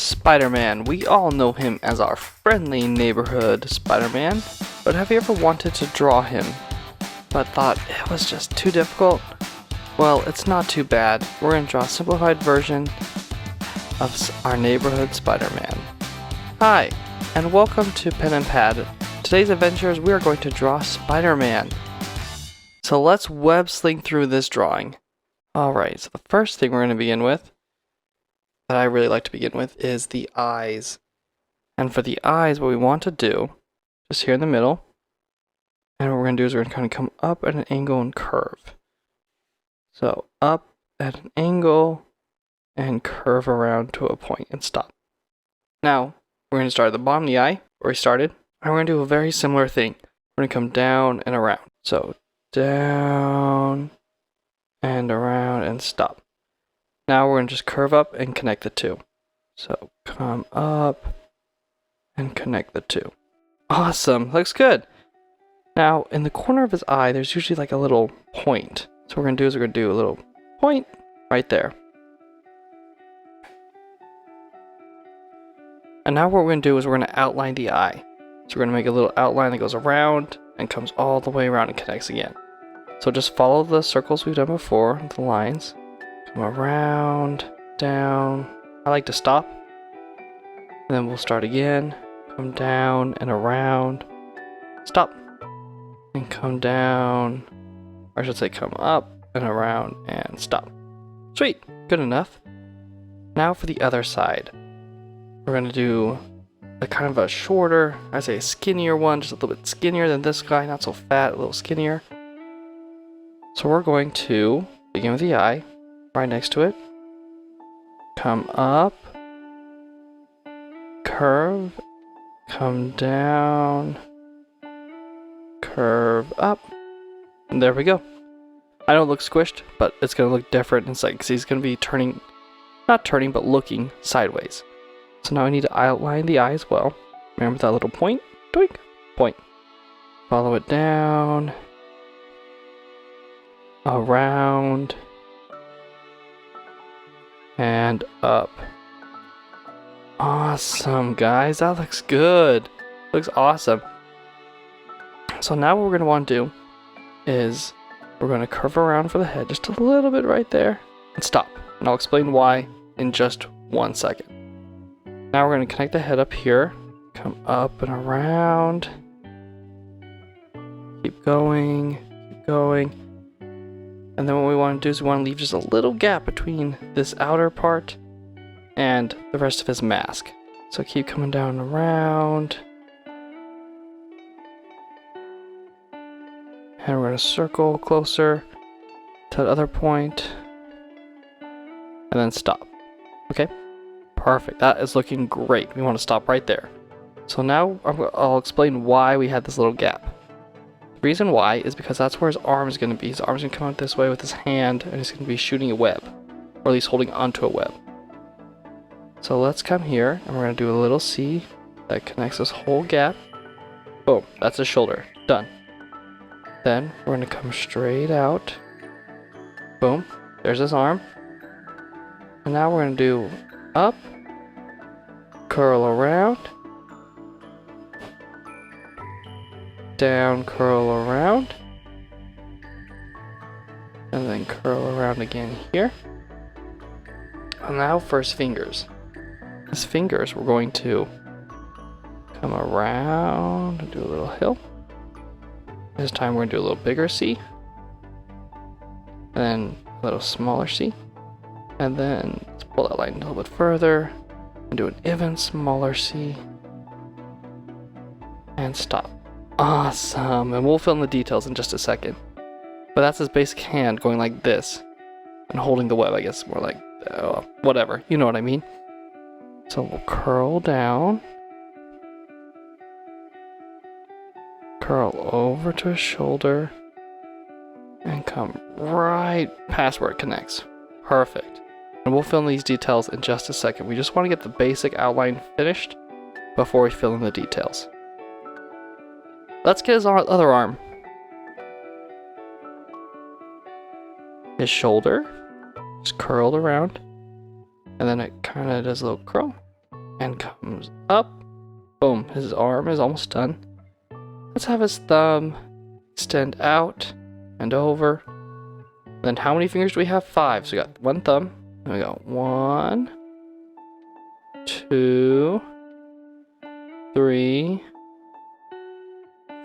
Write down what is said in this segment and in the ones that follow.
Spider-Man. We all know him as our friendly neighborhood Spider-Man, but have you ever wanted to draw him, but thought it was just too difficult? Well, it's not too bad. We're going to draw a simplified version of our neighborhood Spider-Man. Hi, and welcome to Pen and Pad. Today's adventures, we are going to draw Spider-Man. So let's web sling through this drawing. Alright, so the first thing we're going to begin with, that I really like to begin with, is the eyes. And for the eyes, what we want to do, just here in the middle, and what we're going to do is we're going to kind of come up at an angle and curve. So up at an angle and curve around to a point and stop. Now, we're going to start at the bottom of the eye, where we started, and we're going to do a very similar thing. We're going to come down and around. So down and around and stop. Now we're going to just curve up and connect the two. So come up and connect the two. Awesome, looks good. Now in the corner of his eye, there's usually like a little point. So what we're going to do is we're going to do a little point right there. And now what we're going to do is we're going to outline the eye. So we're going to make a little outline that goes around and comes all the way around and connects again. So just follow the circles we've done before, the lines. Come around, down. I like to stop. And then we'll start again. Come down and around. Stop. And come down. Or I should say come up and around and stop. Sweet. Good enough. Now for the other side. We're going to do a kind of a shorter, I say a skinnier one, just a little bit skinnier than this guy, not so fat, a little skinnier. So we're going to begin with the eye, right next to it. Come up, curve, come down, curve up, and there we go. I know it looks squished, but it's going to look different inside because he's going to be turning, not turning, but looking sideways. So now I need to outline the eye as well. Remember that little point? Doink! Point. Follow it down. Around. And up. Awesome, guys. That looks good. Looks awesome. So now what we're going to want to do is we're going to curve around for the head just a little bit right there and stop. And I'll explain why in just 1 second. Now we're going to connect the head up here, come up and around, keep going, and then what we want to do is we want to leave just a little gap between this outer part and the rest of his mask. So keep coming down and around, and we're going to circle closer to that other point, and then stop. Okay? Perfect, that is looking great. We want to stop right there. So now I'll explain why we had this little gap. The reason why is because that's where his arm is going to be. His arm is going to come out this way with his hand, and he's going to be shooting a web, or at least holding onto a web. So let's come here, and we're going to do a little C that connects this whole gap. Boom, that's his shoulder. Done. Then we're going to come straight out. Boom, there's his arm. And now we're going to do up, curl around, down, curl around, and then curl around again here. And now for his fingers. His fingers, we're going to come around and do a little hill. This time we're going to do a little bigger C, and then a little smaller C, and then let's pull that line a little bit further and do an even smaller C and stop. Awesome, and we'll fill in the details in just a second. But that's his basic hand going like this and holding the web, I guess more like whatever, you know what I mean. So we'll curl down, curl over to his shoulder, and come right past where it connects. Perfect. And we'll fill in these details in just a second. We just want to get the basic outline finished before we fill in the details. Let's get his other arm. His shoulder is curled around, and then it kind of does a little curl, and comes up. Boom, his arm is almost done. Let's have his thumb extend out and over. Then how many fingers do we have? 5. So we got one thumb. And we got 1, 2, 3,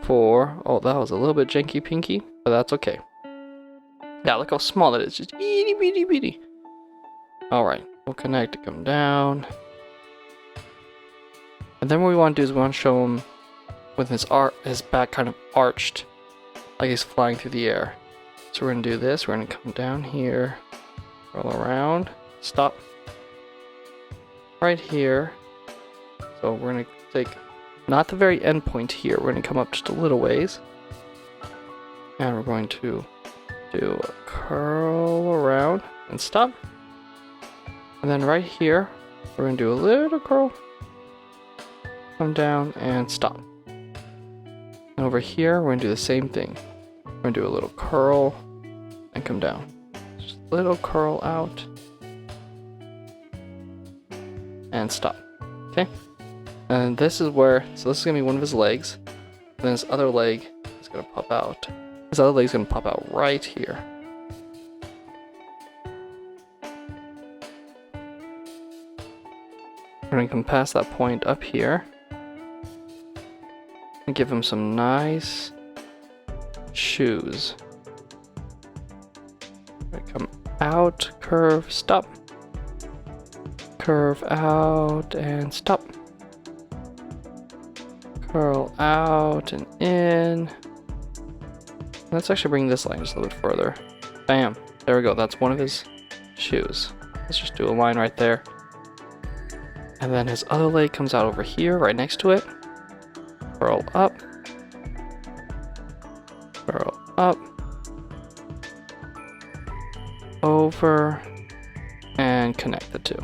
4. Oh, that was a little bit janky pinky, but that's okay. Yeah, look how small that is. Just itty bitty bitty. Alright, we'll connect to come down. And then what we want to do is we want to show him with his back kind of arched, like he's flying through the air. So we're going to do this. We're going to come down here, roll around, stop. Right here. So we're going to take, not the very end point here, we're going to come up just a little ways. And we're going to do a curl around and stop. And then right here, we're going to do a little curl, come down and stop. And over here, we're going to do the same thing. We're going to do a little curl and come down. Just a little curl out and stop. Okay? And this is where, so this is going to be one of his legs. And then his other leg is going to pop out. His other leg is going to pop out right here. We're going to come past that point up here and give him some nice shoes. We're going to come out, curve, stop. Curve out and stop. Curl out and in. Let's actually bring this line just a little bit further. Bam. There we go. That's one of his shoes. Let's just do a line right there. And then his other leg comes out over here, right next to it. Curl up. Curl up. Over. And connect the two.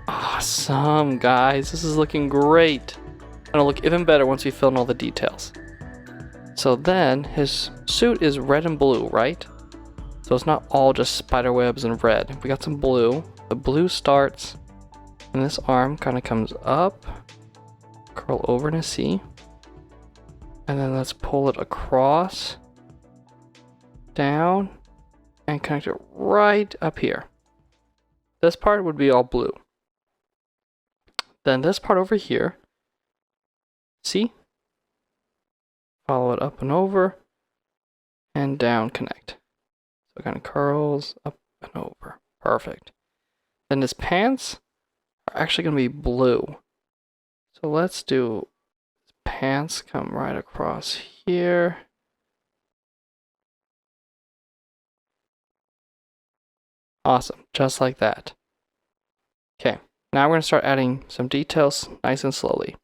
Awesome, guys. This is looking great. And it'll look even better once we fill in all the details. So then, his suit is red and blue, right? So it's not all just spider webs and red. We got some blue. The blue starts, and this arm kind of comes up, curl over in a C, and then let's pull it across, down, and connect it right up here. This part would be all blue. Then this part over here, see? Follow it up and over, and down connect. So it kind of curls up and over. Perfect. Then his pants are actually going to be blue. So let's do pants come right across here. Awesome, just like that. Okay, now we're going to start adding some details nice and slowly.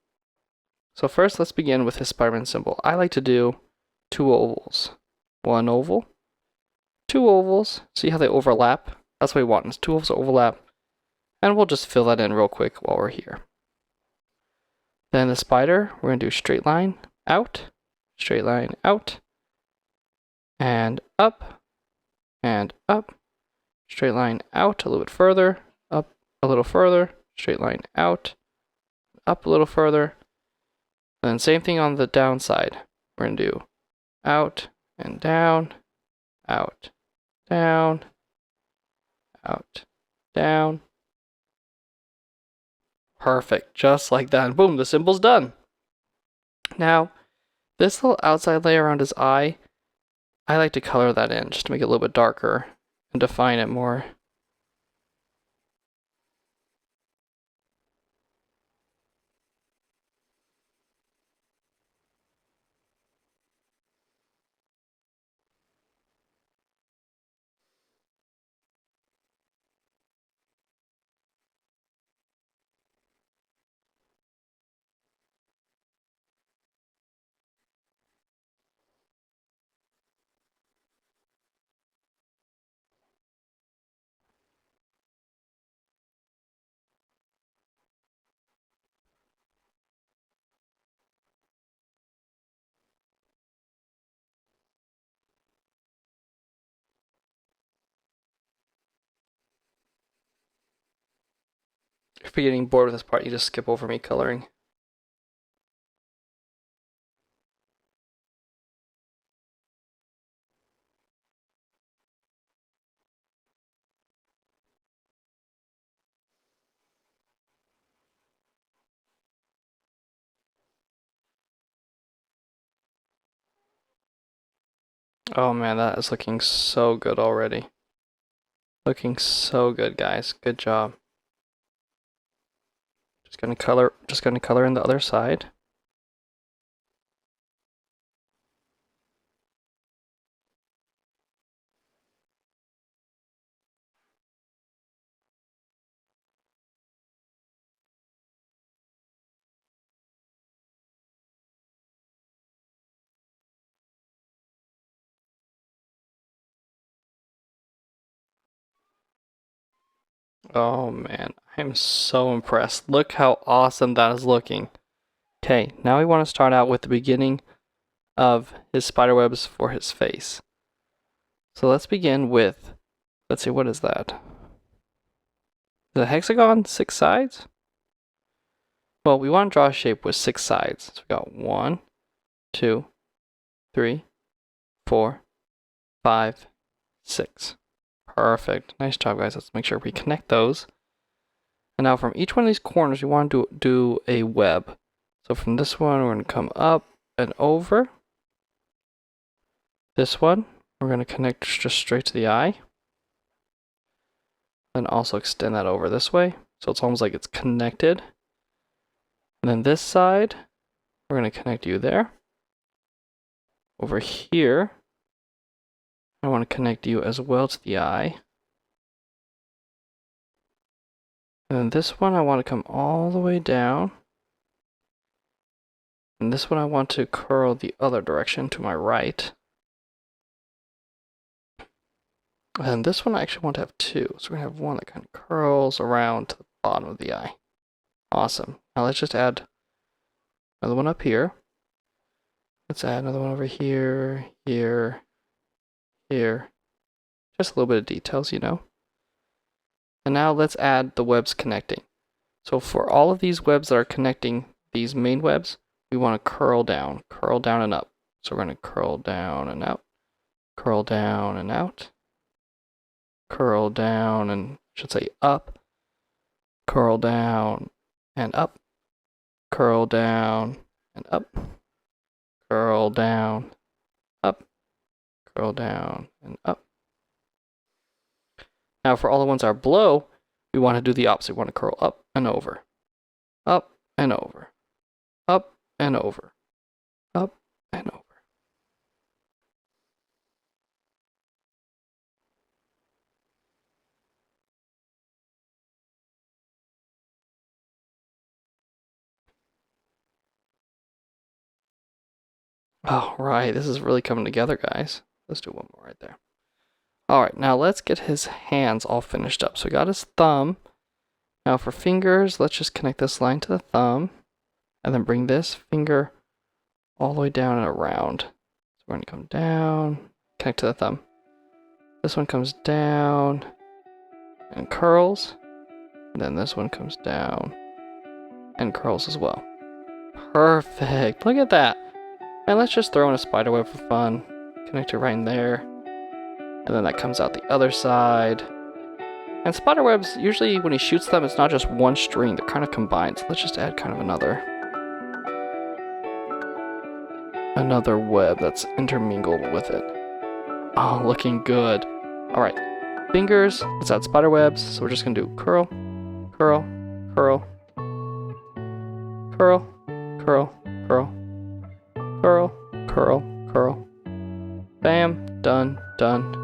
So first, let's begin with his Spider-Man symbol. I like to do 2 ovals. 1 oval, 2 ovals. See how they overlap? That's what we want, is 2 ovals overlap. And we'll just fill that in real quick while we're here. Then the spider, we're going to do straight line out, and up, straight line out a little bit further, up a little further, straight line out, up a little further. Then same thing on the downside. We're going to do out and down, out, down, out, down. Perfect, just like that. And boom, the symbol's done. Now, this little outside layer around his eye, I like to color that in just to make it a little bit darker and define it more. If you're getting bored with this part, you just skip over me coloring. Oh man, that is looking so good already. Looking so good, guys. Good job. Just gonna color in the other side. Oh man, I'm so impressed. Look how awesome that is looking. Okay, now we want to start out with the beginning of his spiderwebs for his face. So let's begin with, let's see, what is that? The hexagon, 6 sides? Well, we want to draw a shape with 6 sides. So we got 1, 2, 3, 4, 5, 6. Perfect. Nice job, guys. Let's make sure we connect those. And now from each one of these corners, we want to do a web. So from this one, we're going to come up and over. This one, we're going to connect just straight to the eye. Then also extend that over this way. So it's almost like it's connected. And then this side, we're going to connect you there. Over here, I want to connect you as well to the eye. And then this one, I want to come all the way down. And this one, I want to curl the other direction to my right. And this one, I actually want to have 2. So we're going to have one that kind of curls around to the bottom of the eye. Awesome. Now let's just add another one up here. Let's add another one over here, here, here. Just a little bit of details, you know. And now let's add the webs connecting. So for all of these webs that are connecting these main webs, we want to curl down and up. So we're going to curl down and out, curl down and out, curl down and, I should say, up, curl down and up, curl down and up, curl down, up, curl down and up. Now for all the ones that are below, we want to do the opposite. We want to curl up and over, up and over, up and over, up and over. All right, this is really coming together, guys. Let's do one more right there. All right, now let's get his hands all finished up. So we got his thumb. Now for fingers, let's just connect this line to the thumb and then bring this finger all the way down and around. So we're gonna come down, connect to the thumb. This one comes down and curls. And then this one comes down and curls as well. Perfect, look at that. And let's just throw in a spider web for fun. Connect it right in there. And then that comes out the other side. And spider webs, usually when he shoots them, it's not just one string, they're kind of combined. So let's just add kind of another web that's intermingled with it. Oh, looking good. All right, fingers, let's add spider webs. So we're just gonna do curl, curl, curl, curl, curl, curl, curl, curl, curl. Bam, done, done.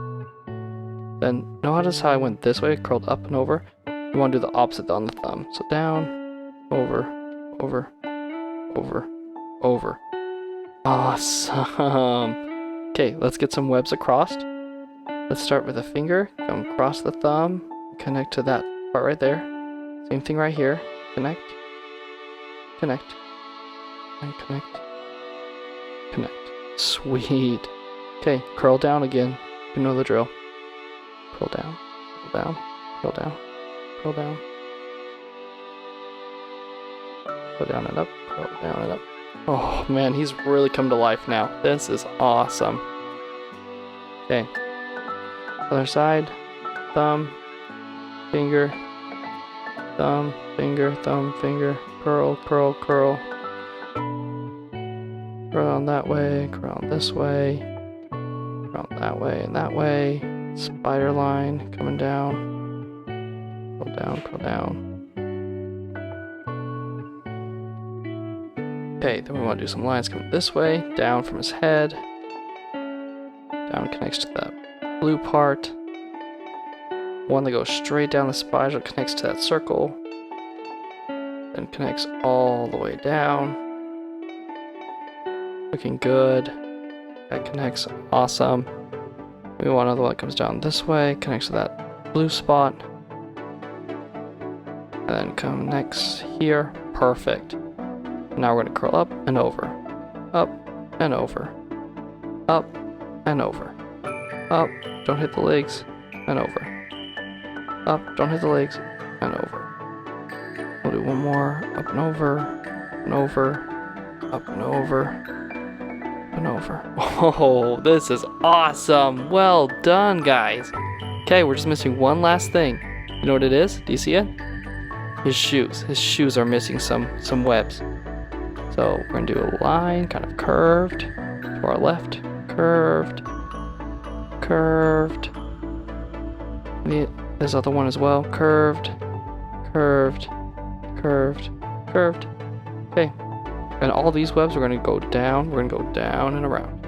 Then notice how I went this way, curled up and over. We want to do the opposite on the thumb. So down, over, over, over, over. Awesome. Okay, let's get some webs across. Let's start with a finger, come across the thumb, connect to that part right there. Same thing right here. Connect, connect, and connect, connect. Sweet. Okay, curl down again. You know the drill. Curl down, curl down, curl down, curl down, Go down and up, go down and up. Oh man, he's really come to life now. This is awesome. Okay. Other side. Thumb, finger, thumb, finger, curl, curl, curl. Curl that way, curl this way, curl that way and that way. Spider line coming down. Curl down, curl down. Okay, then we want to do some lines coming this way, down from his head. Down connects to that blue part. One that goes straight down the spider connects to that circle. Then connects all the way down. Looking good. That connects, awesome. We want another one that comes down this way, connects to that blue spot. And then connects here, perfect. Now we're going to curl up and over, up and over, up and over, up, don't hit the legs, and over, up, don't hit the legs, and over. We'll do one more, up and over, and over, up and over, and over. Oh, this is awesome. Well done, guys. Okay, we're just missing one last thing. You know what it is? Do you see it? His shoes. His shoes are missing some webs. So we're going to do a line, kind of curved, to our left, curved, curved. This other one as well, curved, curved, curved, curved. Okay, and all these webs are going to go down. We're going to go down and around,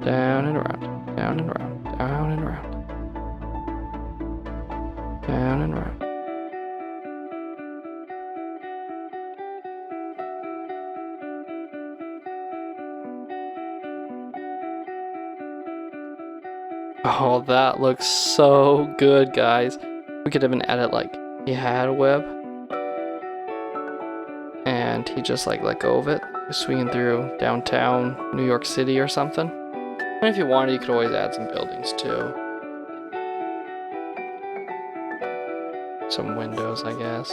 down and around, down and around, down and around, down and around. Oh, that looks so good, guys. We could even edit like he had a web and he just like let go of it, swinging through downtown New York City or something. And if you wanted, you could always add some buildings too. Some windows, I guess.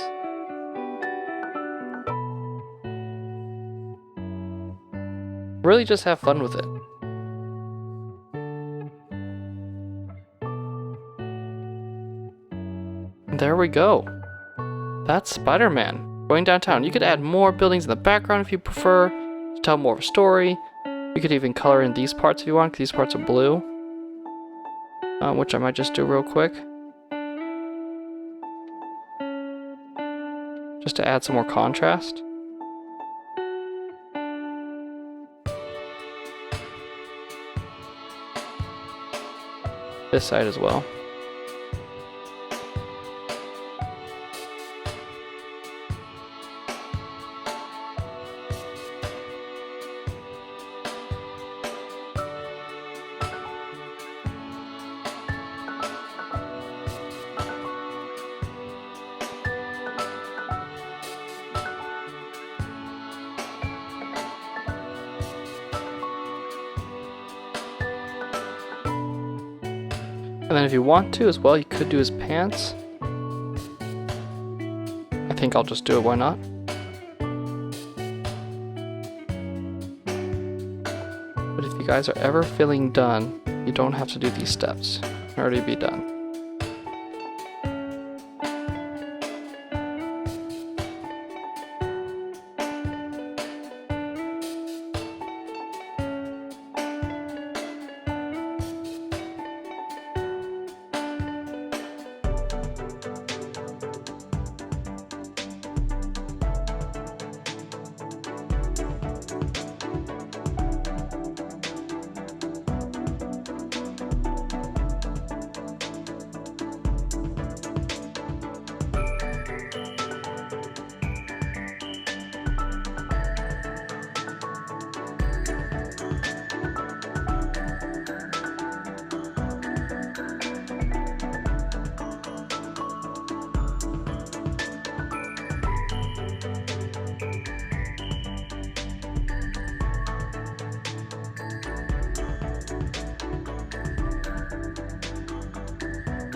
Really just have fun with it. There we go. That's Spider-Man going downtown. You could add more buildings in the background if you prefer to tell more of a story. You could even color in these parts if you want, because these parts are blue. Which I might just do real quick. Just to add some more contrast. This side as well. And then if you want to as well, you could do his pants. I think I'll just do it, why not? But if you guys are ever feeling done, you don't have to do these steps. You can already be done.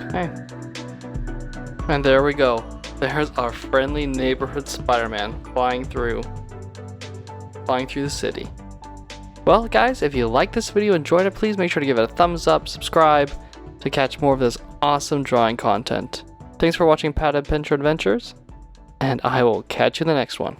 Okay. And there we go. There's our friendly neighborhood Spider-Man flying through the city. Well, guys, if you like this video, enjoyed it, please make sure to give it a thumbs up, subscribe to catch more of this awesome drawing content. Thanks for watching Pad Adventure Adventures, and I will catch you in the next one.